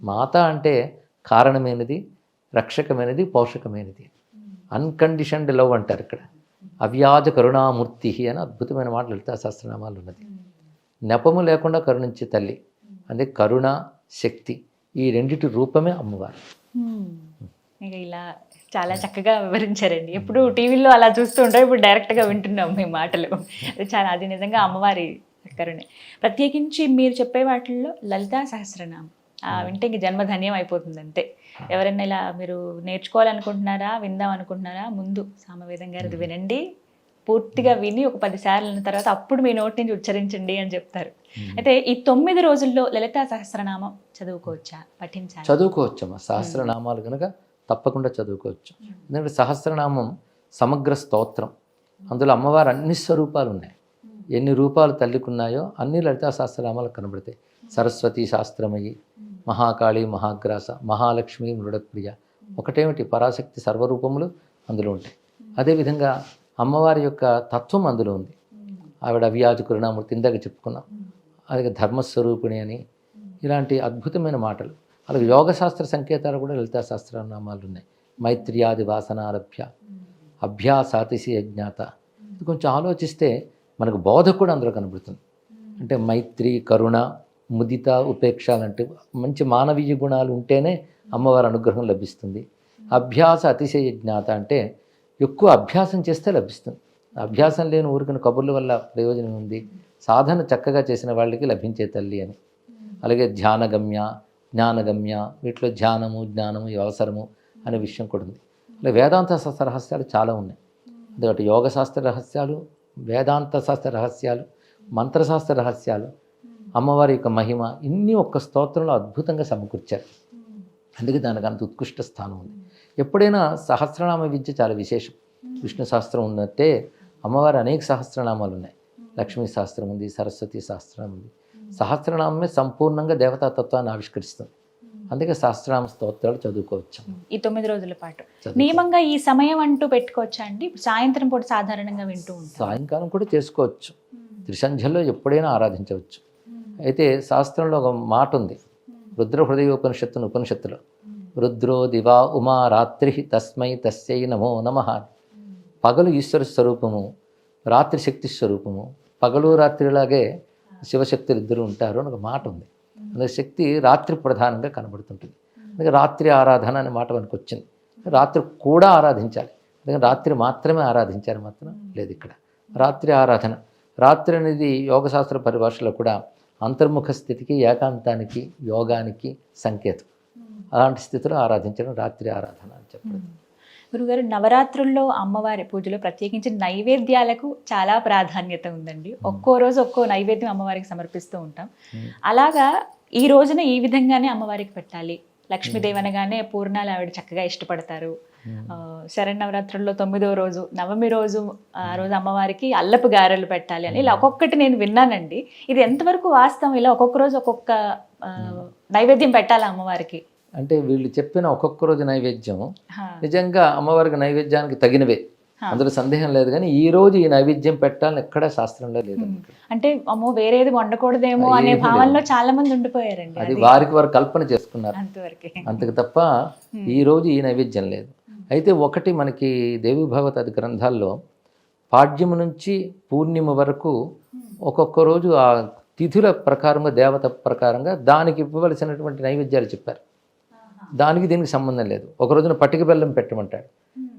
మాత అంటే కారణమైనది, రక్షకమైనది, పోషకమైనది. అన్కండిషన్డ్ లవ్ అంటారు ఇక్కడ. అవ్యాజ కరుణామూర్తి అని అద్భుతమైన మాట లలితా సహస్రనామాలు ఉన్నది. నెపము లేకుండా కరుణించే తల్లి. అదే కరుణ, శక్తి, ఈ రెండిటి రూపమే అమ్మవారు. ఇక ఇలా చాలా చక్కగా వివరించారండి. ఎప్పుడు టీవీలో అలా చూస్తూ ఉంటాం, ఇప్పుడు డైరెక్ట్గా వింటున్నాం మీ మాటలు. అది నిజంగా అమ్మవారి కరుణే. ప్రత్యేకించి మీరు చెప్పే వాటిల్లో లలితా సహస్రనామం వింటే ఇంక జన్మధన్యం అయిపోతుంది అంతే. ఎవరైనా ఇలా మీరు నేర్చుకోవాలనుకుంటున్నారా, విందాం అనుకుంటున్నారా, ముందు సామవేదం గారిది వినండి, పూర్తిగా విని ఒక 10 సార్లు అన్న తర్వాత అప్పుడు మీ నోటి నుంచి ఉచ్చరించండి అని చెప్తారు. అయితే ఈ 9 రోజుల్లో లలితా సహస్రనామం చదువుకోవచ్చా, పఠించాలి? చదువుకోవచ్చమ్మా. సహస్రనామాలు కనుక తప్పకుండా చదువుకోవచ్చు. ఎందుకంటే సహస్రనామం సమగ్ర స్తోత్రం. అందులో అమ్మవారు అన్ని స్వరూపాలు ఉన్నాయి. ఎన్ని రూపాలు తల్లికున్నాయో అన్ని లలితా సహస్రనామాలు కనబడతాయి. సరస్వతి శాస్త్రమయి, మహాకాళి, మహాగ్రాస, మహాలక్ష్మి, మృడప్రియ, ఒకటేమిటి, పరాశక్తి సర్వరూపములు అందులో ఉంటాయి. అదేవిధంగా అమ్మవారి యొక్క తత్వం అందులో ఉంది. ఆవిడ అవ్యాజ కరుణామూర్తి ఇందాక చెప్పుకున్నాం. అలాగే ధర్మస్వరూపిణి అని, ఇలాంటి అద్భుతమైన మాటలు. అలాగే యోగశాస్త్ర సంకేతాలు కూడా లలితా సహస్రనామాలు ఉన్నాయి. మైత్ర్యాది వాసనారభ్య అభ్యాసాతిశయ జ్ఞాత. ఇది కొంచెం ఆలోచిస్తే మనకు బోధ కూడా అందులో కనబడుతుంది. అంటే మైత్రి, కరుణ, ముదిత, ఉపేక్ష లాంటి మంచి మానవీయ గుణాలు ఉంటేనే అమ్మవారి అనుగ్రహం లభిస్తుంది. అభ్యాస అతిశయ జ్ఞాత అంటే ఎక్కువ అభ్యాసం చేస్తే లభిస్తుంది. అభ్యాసం లేని ఊరికిన కబుర్ల వల్ల ప్రయోజనం ఉంది. సాధన చక్కగా చేసిన వాళ్ళకి లభించే తల్లి అని. అలాగే ధ్యానగమ్య, జ్ఞానగమ్య, వీటిలో ధ్యానము, జ్ఞానము అవసరము అనే విషయం కూడా ఉంది. అలాగే వేదాంత శాస్త్ర రహస్యాలు చాలా ఉన్నాయి. అదొకటి యోగశాస్త్ర రహస్యాలు, వేదాంత శాస్త్ర రహస్యాలు, మంత్రశాస్త్ర రహస్యాలు, అమ్మవారి యొక్క మహిమ, ఇన్ని ఒక్క స్తోత్రంలో అద్భుతంగా సమకూర్చారు. అందుకే దానికి అంత ఉత్కృష్ట స్థానం ఉంది. ఎప్పుడైనా సహస్రనామ విద్య చాలా విశేషం. విష్ణు సహస్రం ఉన్నట్టే అమ్మవారి అనేక సహస్రనామాలు ఉన్నాయి. లక్ష్మీ సహస్రం ఉంది, సరస్వతి సహస్రం ఉంది. సహస్రనామమే సంపూర్ణంగా దేవతాతత్వాన్ని ఆవిష్కరిస్తుంది. అందుకే సహస్రనామ స్తోత్రాలు చదువుకోవచ్చు ఈ 9 రోజుల పాటు. నియమంగా ఈ సమయం అంటూ పెట్టుకోవచ్చా అండి? సాయంత్రం పూట సాధారణంగా వింటూ ఉంటాం. సాయంకాలం కూడా చేసుకోవచ్చు. త్రిసంధ్యల్లో ఎప్పుడైనా ఆరాధించవచ్చు. అయితే శాస్త్రంలో ఒక మాట ఉంది, రుద్ర హృదయోపనిషత్తును ఉపనిషత్తులో, రుద్రో దివా ఉమా రాత్రి తస్మై తస్యై నమో నమః. పగలు ఈశ్వర స్వరూపము, రాత్రి శక్తి స్వరూపము. పగలు రాత్రిలాగే శివశక్తులు ఇద్దరు ఉంటారు అని ఒక మాట ఉంది. అందుకే శక్తి రాత్రి ప్రధానంగా కనబడుతుంటుంది. అందుకే రాత్రి ఆరాధన అనే మాట మనకు వచ్చింది. రాత్రి కూడా ఆరాధించాలి. అందుకని రాత్రి మాత్రమే ఆరాధించాలి మాత్రం లేదు ఇక్కడ. రాత్రి ఆరాధన, రాత్రి అనేది యోగశాస్త్ర పరిభాషలో కూడా అంతర్ముఖ స్థితికి, ఏకాంతానికి, యోగానికి సంకేతం. అలాంటి స్థితిలో ఆరాధించడం రాత్రి ఆరాధన అని చెప్పడం. గురుగారు, నవరాత్రుల్లో అమ్మవారి పూజలో ప్రత్యేకించి నైవేద్యాలకు చాలా ప్రాధాన్యత ఉందండి. ఒక్కో రోజు ఒక్కో నైవేద్యం అమ్మవారికి సమర్పిస్తూ ఉంటాం. అలాగా ఈ రోజున ఈ విధంగానే అమ్మవారికి పెట్టాలి. లక్ష్మీదేవి అనగానే పూర్ణాలు ఆవిడ చక్కగా ఇష్టపడతారు. శరన్నవరాత్రుల్లో 9వ రోజు, నవమి రోజు, ఆ రోజు అమ్మవారికి అల్లపు గారెలు పెట్టాలి అని ఇలా ఒక్కొక్కటి నేను విన్నానండి. ఇది ఎంతవరకు వాస్తవం? ఇలా ఒక్కొక్క రోజు ఒక్కొక్క నైవేద్యం పెట్టాలి అమ్మవారికి అంటే వీళ్ళు చెప్పిన ఒక్కొక్క రోజు నైవేద్యం నిజంగా అమ్మవారికి నైవేద్యానికి తగినవే, అందులో సందేహం లేదు. కానీ ఈ రోజు ఈ నైవేద్యం పెట్టాలని ఎక్కడా శాస్త్రంలో లేదు. అంటే అమ్మో వేరేది వండకూడదేమో అనే భావనలో చాలా మంది ఉండిపోయారండి. అది వారికి వారు కల్పన చేసుకున్నారు అంతవరకే, అంతకు తప్ప ఈ రోజు ఈ నైవేద్యం లేదు. అయితే ఒకటి మనకి దేవి భాగవతాది గ్రంథాల్లో పాడ్యము నుంచి పూర్ణిమ వరకు ఒక్కొక్క రోజు ఆ తిథుల ప్రకారంగా, దేవత ప్రకారంగా దానికి ఇవ్వవలసినటువంటి నైవేద్యాలు చెప్పారు. దానికి దీనికి సంబంధం లేదు. ఒక రోజున పటిక బెల్లం పెట్టమంటాడు.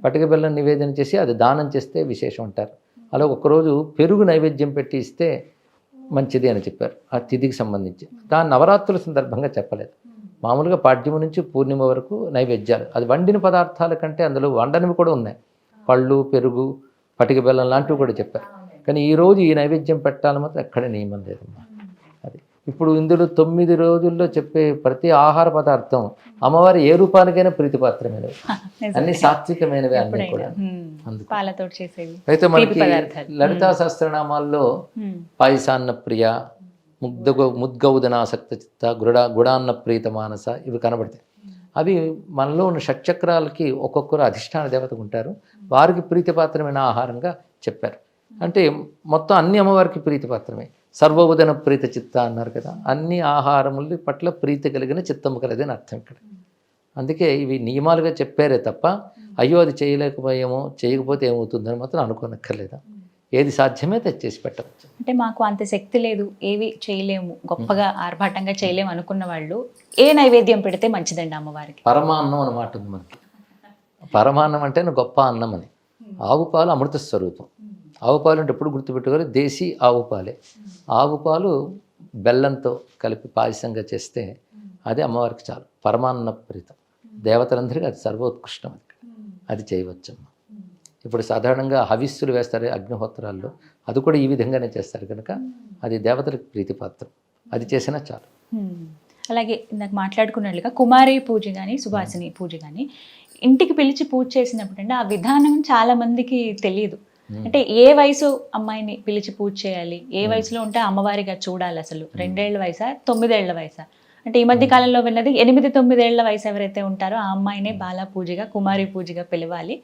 పటిక బెల్లం నివేదన చేసి అది దానం చేస్తే విశేషం అంటారు. అలా ఒకరోజు పెరుగు నైవేద్యం పెట్టి ఇస్తే మంచిది అని చెప్పారు ఆ తిథికి సంబంధించి. దాని నవరాత్రుల సందర్భంగా చెప్పలేదు. మామూలుగా పాడ్యము నుంచి పూర్ణిమ వరకు నైవేద్యాలు. అది వండిన పదార్థాల కంటే అందులో వండనివి కూడా ఉన్నాయి. పళ్ళు, పెరుగు, పటిక బెల్లం లాంటివి కూడా చెప్పారు. కానీ ఈరోజు ఈ నైవేద్యం పెట్టాలని మాత్రం ఎక్కడ నియమం లేదమ్మా. అది ఇప్పుడు ఇందులో 9 రోజుల్లో చెప్పే ప్రతి ఆహార పదార్థం అమ్మవారి ఏ రూపానికైనా ప్రీతిపాత్రమైనవి, అన్ని సాత్వికమైనవి అన్నీ కూడా. పాలతో చేసేవి. అయితే మనకి లలితా సహస్రనామాల్లో పాయసాన్న ప్రియ, ముద్గౌదనాసక్త చిత్త, గుడాన్న ప్రీత మానస ఇవి కనబడతాయి. అవి మనలో ఉన్న షట్చక్రాలకి ఒక్కొక్కరు అధిష్టాన దేవతకు ఉంటారు. వారికి ప్రీతిపాత్రమైన ఆహారంగా చెప్పారు. అంటే మొత్తం అన్ని అమ్మవారికి ప్రీతిపాత్రమే. సర్వోదన ప్రీత చిత్త అన్నారు కదా, అన్ని ఆహారముల పట్ల ప్రీతి కలిగిన చిత్తము కలది అని అర్థం ఇక్కడ. అందుకే ఇవి నియమాలుగా చెప్పారే తప్ప అయ్యో అది చేయలేకపోయామో, చేయకపోతే ఏమవుతుందని మాత్రం అనుకోనక్కర్లేదా. ఏది సాధ్యమే తెచ్చేసి పెట్టవచ్చు. అంటే మాకు అంత శక్తి లేదు, ఏవి చేయలేము, గొప్పగా ఆర్భాటంగా చేయలేము అనుకున్న వాళ్ళు ఏ నైవేద్యం పెడితే మంచిదండి అమ్మవారికి? పరమాన్నం అన్నమాట ఉంది మనకి. పరమాన్నం అంటే గొప్ప అన్నం అని. ఆవు పాలు అమృత స్వరూపం. ఆవు పాలు అంటే ఎప్పుడు గుర్తుపెట్టుకోవాలి, దేశీ ఆవు పాలే. ఆవు పాలు బెల్లంతో కలిపి పాయసంగా చేస్తే అది అమ్మవారికి చాలు. పరమాన్న ప్రీతం, దేవతలందరికీ అది సర్వోత్కృష్టం. అది చేయవచ్చమ్మా. ఇప్పుడు సాధారణంగా హవిస్సులు వేస్తారు అగ్నిహోత్రాల్లో, అది కూడా ఈ విధంగానే చేస్తారు కనుక అది దేవతలకు ప్రీతిపాత్రం. అది చేసినా చాలు. అలాగే నాకు మాట్లాడుకున్నట్లుగా కుమారి పూజ కానీ, సుభాసిని పూజ కానీ ఇంటికి పిలిచి పూజ చేసినప్పుడు అంటే ఆ విధానం చాలా మందికి తెలియదు. అంటే ఏ వయసు అమ్మాయిని పిలిచి పూజ చేయాలి, ఏ వయసులో ఉంటే అమ్మవారిగా చూడాలి, అసలు 2 ఏళ్ల వయసా, 9 ఏళ్ల వయసా, అంటే ఈ మధ్య కాలంలో విన్నది 8-9 ఏళ్ల వయసు ఎవరైతే ఉంటారో ఆ అమ్మాయినే బాలా పూజగా కుమారి పూజగా పిలవాలి,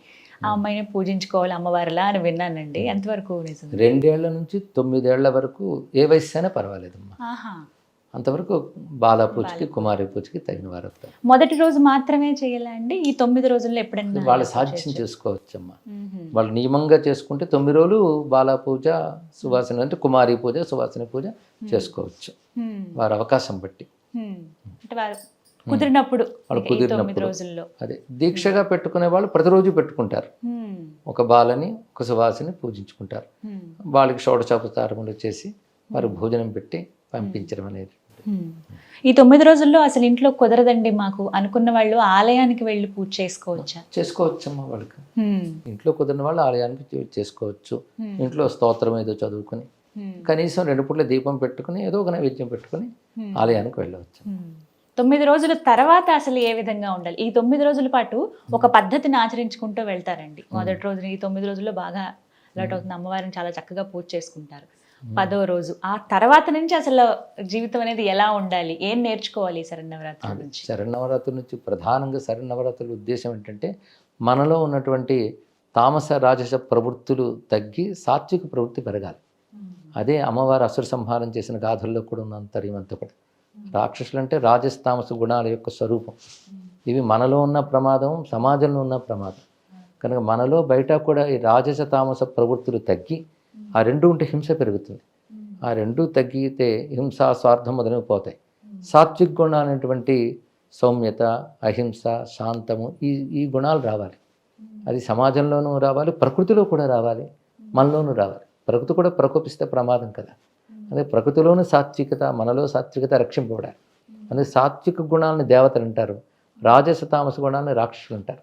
ఆ అమ్మాయిని పూజించుకోవాలి అమ్మవారిలా అని విన్నానండి. ఎంతవరకు నిజం? 2 ఏళ్ల నుంచి 9 ఏళ్ల వరకు ఏ వయసు అయినా పర్వాలేదమ్మా. ఆహా. అంతవరకు బాలా పూజకి కుమారి పూజకి తగిన వారు అవుతారు. మొదటి రోజు మాత్రమే చేయాలా అండి? ఈ 9 రోజుల్లో ఎప్పుడైనా వాళ్ళ సాధ్యం చేసుకోవచ్చమ్మా. వాళ్ళు నియమంగా చేసుకుంటే 9 రోజులు బాలా పూజ సువాసన అంటే కుమారి పూజ సువాసన పూజ చేసుకోవచ్చు వారి అవకాశం బట్టి. అంటే వారు కుదిరినప్పుడు వాళ్ళు ఈ 9 కుదిరినప్పుడు రోజుల్లో. అదే దీక్షగా పెట్టుకునే వాళ్ళు ప్రతిరోజు పెట్టుకుంటారు. ఒక బాలని ఒక సువాసిని పూజించుకుంటారు. వాళ్ళకి షోడశోపచారములు చేసి వారికి భోజనం పెట్టి పంపించడం అనేది. ఈ 9 రోజుల్లో అసలు ఇంట్లో కుదరదండి మాకు అనుకున్న వాళ్ళు ఆలయానికి వెళ్ళి పూజ చేసుకోవచ్చా? చేసుకోవచ్చమ్మా. వాళ్ళకి ఇంట్లో కుదిరిన వాళ్ళు ఆలయానికి చేసుకోవచ్చు. ఇంట్లో స్తోత్రం ఏదో చదువుకొని కనీసం 2 పూట్ల దీపం పెట్టుకుని ఏదో ఒక నైవేద్యం పెట్టుకుని ఆలయానికి వెళ్ళవచ్చు. 9 రోజుల తర్వాత అసలు ఏ విధంగా ఉండాలి? ఈ 9 రోజుల పాటు ఒక పద్ధతిని ఆచరించుకుంటూ వెళ్తారండి. మొదటి రోజున ఈ 9 రోజుల్లో బాగా అలర్ట్ అవుతుంది, అమ్మవారిని చాలా చక్కగా పూజ చేసుకుంటారు. 10వ రోజు ఆ తర్వాత నుంచి అసలు జీవితం అనేది ఎలా ఉండాలి, ఏం నేర్చుకోవాలి శరన్నవరాత్రి నుంచి? శరన్నవరాత్రి నుంచి ప్రధానంగా శరన్నవరాత్రుల ఉద్దేశం ఏంటంటే మనలో ఉన్నటువంటి తామస రాజస ప్రవృత్తులు తగ్గి సాత్విక ప్రవృత్తి పెరగాలి. అదే అమ్మవారు అసుర సంహారం చేసిన గాథల్లో కూడా ఉన్న అంతర్యం అంతా కూడా. రాక్షసులు అంటే రాజస్తామస గుణాల యొక్క స్వరూపం. ఇవి మనలో ఉన్న ప్రమాదం, సమాజంలో ఉన్న ప్రమాదం. కనుక మనలో బయట కూడా ఈ రాజస తామస ప్రవృత్తులు తగ్గి ఆ 2 ఉంటే హింస పెరుగుతుంది. ఆ 2 తగ్గితే హింస స్వార్థం మొదలైన పోతాయి. సాత్విక గుణాలు అనేటువంటి సౌమ్యత, అహింస, శాంతము ఈ గుణాలు రావాలి. అది సమాజంలోనూ రావాలి, ప్రకృతిలో కూడా రావాలి, మనలోనూ రావాలి. ప్రకృతి కూడా ప్రకోపిస్తే ప్రమాదం కదా. అదే ప్రకృతిలోని సాత్వికత, మనలో సాత్వికత రక్షింపబడాలి. అందుకే సాత్విక గుణాలని దేవతలు అంటారు, రాజస తామస గుణాలని రాక్షసులు అంటారు.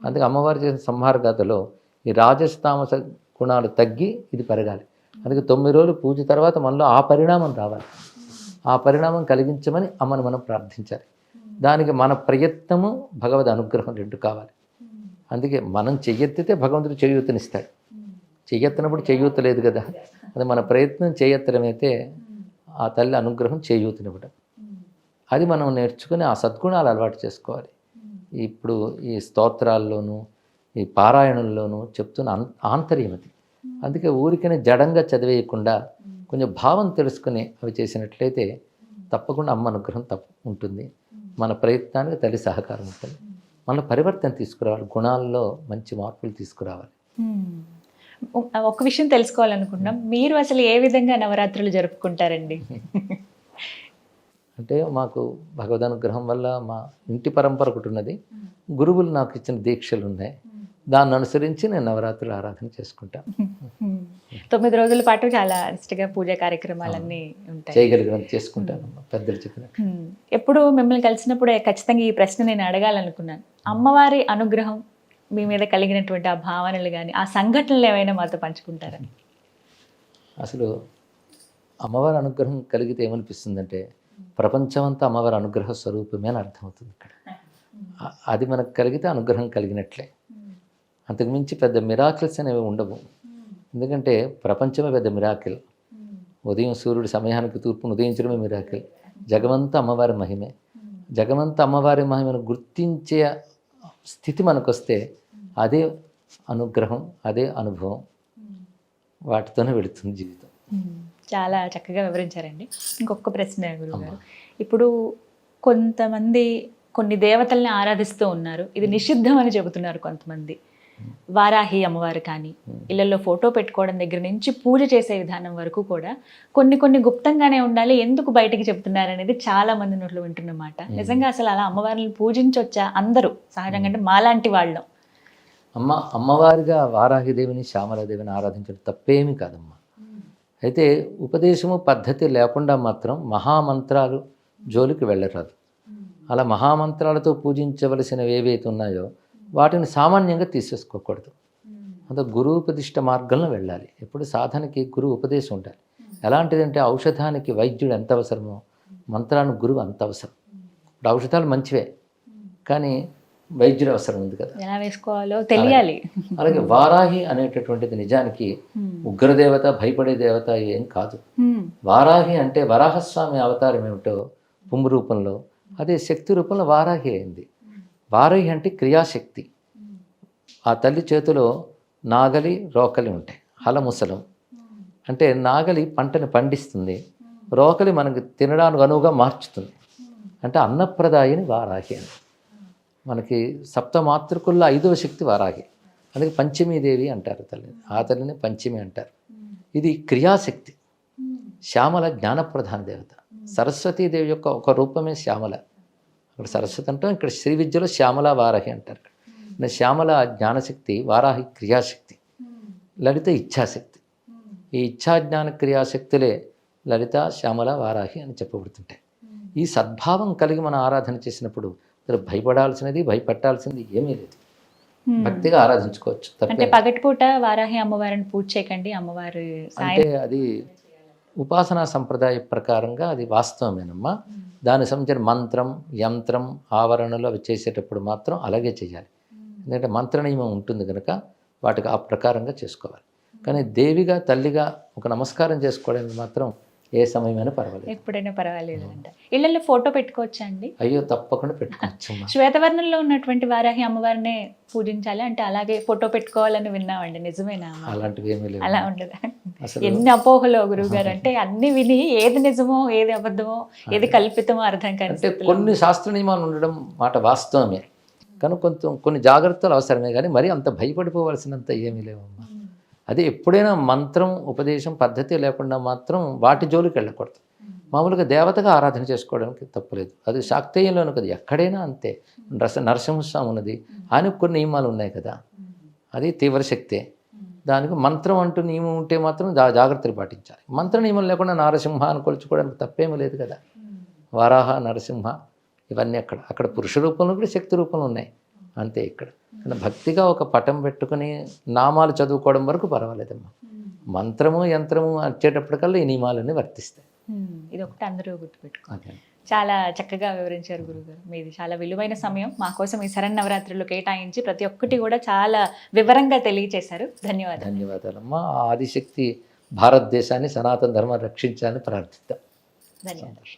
అందుకే అమ్మవారు చేసిన సంహార గాథలో ఈ రాజస తామస గుణాలు తగ్గి ఇది పెరగాలి. అందుకే 9 రోజులు పూజ తర్వాత మనలో ఆ పరిణామం రావాలి. ఆ పరిణామం కలిగించమని అమ్మను మనం ప్రార్థించాలి. దానికి మన ప్రయత్నము భగవద్ అనుగ్రహం 2 కావాలి. అందుకే మనం చెయ్యెత్తితే భగవంతుడు చేయూతనిస్తాడు. చెయ్యెత్తనప్పుడు చేయూత లేదు కదా. అది మన ప్రయత్నం చేయెత్తడమైతే ఆ తల్లి అనుగ్రహం చేయూతనివ్వడం. అది మనం నేర్చుకుని ఆ సద్గుణాలు అలవాటు చేసుకోవాలి. ఇప్పుడు ఈ స్తోత్రాల్లోనూ ఈ పారాయణంలోనూ చెప్తున్న ఆంతర్యం అది. అందుకే ఊరికనే జడంగా చదివేయకుండా కొంచెం భావం తెలుసుకుని అవి చేసినట్లయితే తప్పకుండా అమ్మ అనుగ్రహం ఉంటుంది. మన ప్రయత్నానికి తల్లి సహకారం ఉంటుంది. మన పరివర్తన తీసుకురావాలి, గుణాల్లో మంచి మార్పులు తీసుకురావాలి. ఒక విషయం తెలుసుకోవాలనుకుంటున్నాం, మీరు అసలు ఏ విధంగా నవరాత్రులు జరుపుకుంటారండి? అంటే మాకు భగవద్ అనుగ్రహం వల్ల మా ఇంటి పరంపర ఒకటి ఉన్నది. గురువులు నాకు ఇచ్చిన దీక్షలు ఉన్నాయి. దాన్ని అనుసరించి నేను నవరాత్రులు ఆరాధన చేసుకుంటాను. 9 రోజుల పాటు చాలా నిష్ఠగా పూజా కార్యక్రమాలన్నీ ఉంటాయి. చేయగలిగినంత చేసుకుంటాను పెద్దలు చెప్పినట్టు. ఎప్పుడు మిమ్మల్ని కలిసినప్పుడు ఖచ్చితంగా ఈ ప్రశ్న నేను అడగాలనుకున్నాను. అమ్మవారి అనుగ్రహం మీ మీద కలిగినటువంటి ఆ భావనలు కానీ ఆ సంఘటనలు ఏమైనా మాతో పంచుకుంటారా? అసలు అమ్మవారి అనుగ్రహం కలిగితే ఏమనిపిస్తుందంటే ప్రపంచమంతా అమ్మవారి అనుగ్రహ స్వరూపమే అని అర్థమవుతుంది. ఇక్కడ అది మనకు కలిగితే అనుగ్రహం కలిగినట్లే. అంతకుమించి పెద్ద మిరాకిల్స్ అనేవి ఉండవు. ఎందుకంటే ప్రపంచమే పెద్ద మిరాకిల్. ఉదయం సూర్యుడు సమయానికి తూర్పును ఉదయించడమే మిరాకిల్. జగమంతా అమ్మవారి మహిమే. జగమంతా అమ్మవారి మహిమను గుర్తించే స్థితి మనకు వస్తే అదే అనుగ్రహం, అదే అనుభవం. వాటితోనే వెళుతుంది జీవితం. చాలా చక్కగా వివరించారండి. ఇంకొక ప్రశ్న గురుగారు, ఇప్పుడు కొంతమంది కొన్ని దేవతల్ని ఆరాధిస్తూ ఉన్నారు, ఇది నిషిద్ధం అని చెబుతున్నారు కొంతమంది. వారాహి అమ్మవారు కానీ ఇళ్లలో ఫోటో పెట్టుకోవడం దగ్గర నుంచి పూజ చేసే విధానం వరకు కూడా కొన్ని గుప్తంగానే ఉండాలి, ఎందుకు బయటికి చెప్తున్నారు అనేది చాలా మంది నోట్లో వింటున్నమాట. నిజంగా అసలు అలా అమ్మవారిని పూజించొచ్చా అందరూ సహజంగా, అంటే మాలాంటి వాళ్ళం? అమ్మవారిగా వారాహిదేవిని శ్యామలాదేవిని ఆరాధించడం తప్పేమీ కాదమ్మా. అయితే ఉపదేశము పద్ధతి లేకుండా మాత్రం మహామంత్రాలు జోలికి వెళ్ళరాదు. అలా మహామంత్రాలతో పూజించవలసినవి ఏవైతే ఉన్నాయో వాటిని సామాన్యంగా తీసేసుకోకూడదు. అంత గురువుపదిష్ట మార్గంలో వెళ్ళాలి. ఎప్పుడు సాధనకి గురువు ఉపదేశం ఉండాలి. ఎలాంటిదంటే ఔషధానికి వైద్యుడు ఎంత అవసరమో మంత్రానికి గురువు అంత అవసరం. ఇప్పుడు ఔషధాలు మంచివే, కానీ వైద్యుడు అవసరం ఉంది కదా, ఎలా వేసుకోవాలో తెలియాలి. అలాగే వారాహి అనేటటువంటిది నిజానికి ఉగ్రదేవత, భయపడే దేవత ఏం కాదు. వారాహి అంటే వరాహస్వామి అవతారం ఏమిటో పుంగు రూపంలో, అదే శక్తి రూపంలో వారాహి అయింది. వారాహి అంటే క్రియాశక్తి. ఆ తల్లి చేతిలో నాగలి, రోకలి ఉంటాయి, హలముసలం. అంటే నాగలి పంటని పండిస్తుంది, రోకలి మనకి తినడానికి అనువుగా మార్చుతుంది. అంటే అన్నప్రదాయిని వారాహి అని. మనకి సప్తమాతృకుల్లో 5వ శక్తి వారాహి. అందుకే పంచమీదేవి అంటారు తల్లిని, ఆ తల్లిని పంచమి అంటారు. ఇది క్రియాశక్తి. శ్యామల జ్ఞానప్రధాన దేవత. సరస్వతీదేవి యొక్క ఒక రూపమే శ్యామల. అక్కడ సరస్వతి అంటాం, ఇక్కడ శ్రీ విద్యలో శ్యామల వారాహి అంటారు. శ్యామల జ్ఞానశక్తి, వారాహి క్రియాశక్తి, లలిత ఇచ్ఛాశక్తి. ఈ ఇచ్ఛాజ్ఞాన క్రియాశక్తులే లలిత, శ్యామల, వారాహి అని చెప్పబడుతుంటాయి. ఈ సద్భావం కలిగి మనం ఆరాధన చేసినప్పుడు భయపడాల్సినది, భయపెట్టాల్సింది ఏమీ లేదు. భక్తిగా ఆరాధించుకోవచ్చు. అంటే పగటిపూట వారాహి అమ్మవారిని పూజ చేయకండి, అమ్మవారి అంటే అది ఉపాసనా సంప్రదాయ ప్రకారంగా అది వాస్తవమేనమ్మా. దానికి సంబంధించిన మంత్రం, యంత్రం, ఆవరణలు అవి చేసేటప్పుడు మాత్రం అలాగే చేయాలి. ఎందుకంటే మంత్ర నియమం ఉంటుంది కనుక వాటికి ఆ ప్రకారంగా చేసుకోవాలి. కానీ దేవిగా, తల్లిగా ఒక నమస్కారం చేసుకోవడానికి మాత్రం ఏ సమయమైనా పర్వాలేదు, ఎప్పుడైనా పర్వాలేదు అంట. ఇళ్ళల్లో ఫోటో పెట్టుకోవచ్చా అండి? అయ్యో తప్పకుండా పెట్టుకోవచ్చు. శ్వేతవర్ణంలో ఉన్నటువంటి వారాహి అమ్మవారినే పూజించాలి అంటే అలాగే ఫోటో పెట్టుకోవాలని విన్నామండి, నిజమేనా? అలాంటివి ఏమీ లేవు. అలా ఉండదు. ఎన్ని అపోహలో గురువు గారు, అంటే అన్ని విని ఏది నిజమో ఏది అబద్ధమో ఏది కల్పితమో అర్థం కాని అంటే కొన్ని శాస్త్ర నియమాలు ఉండడం మాట వాస్తవమే, కానీ కొన్ని జాగ్రత్తలు అవసరమే, కానీ మరీ అంత భయపడిపోవాల్సినంత ఏమీ లేవమ్మా. అదే ఎప్పుడైనా మంత్రం, ఉపదేశం, పద్ధతి లేకుండా మాత్రం వాటి జోలికి వెళ్ళకూడదు. మామూలుగా దేవతగా ఆరాధన చేసుకోవడానికి తప్పులేదు. అది శాక్తేయంలోనూ కదా, ఎక్కడైనా అంతే. నరసింహస్వామి ఉన్నది, ఆయనకు కొన్ని నియమాలు ఉన్నాయి కదా, అది తీవ్ర శక్తే. దానికి మంత్రం అంటూ నియమం ఉంటే మాత్రం జాగ్రత్తలు పాటించాలి. మంత్ర నియమం లేకుండా నరసింహ అని కొలుచుకోవడానికి తప్పేమీ లేదు కదా. వరాహ, నరసింహ ఇవన్నీ అక్కడ పురుష రూపంలో కూడా శక్తి రూపంలో ఉన్నాయి అంతే. ఇక్కడ కానీ భక్తిగా ఒక పటం పెట్టుకుని నామాలు చదువుకోవడం వరకు పర్వాలేదమ్మా. మంత్రము, యంత్రము వచ్చేటప్పటికల్లా ఈ నియమాలన్నీ వర్తిస్తాయి. ఇది ఒకటి అందరూ గుర్తుపెట్టుకోవాలి. చాలా చక్కగా వివరించారు గురుగారు. మీది చాలా విలువైన సమయం మా కోసం ఈ శరన్నవరాత్రులు కేటాయించి ప్రతి ఒక్కటి కూడా చాలా వివరంగా తెలియజేశారు. ధన్యవాదాలు. ధన్యవాదాలమ్మా. ఆదిశక్తి భారతదేశాన్ని, సనాతన ధర్మాన్ని రక్షించాలని ప్రార్థిద్దాం. ధన్యవాదాలు.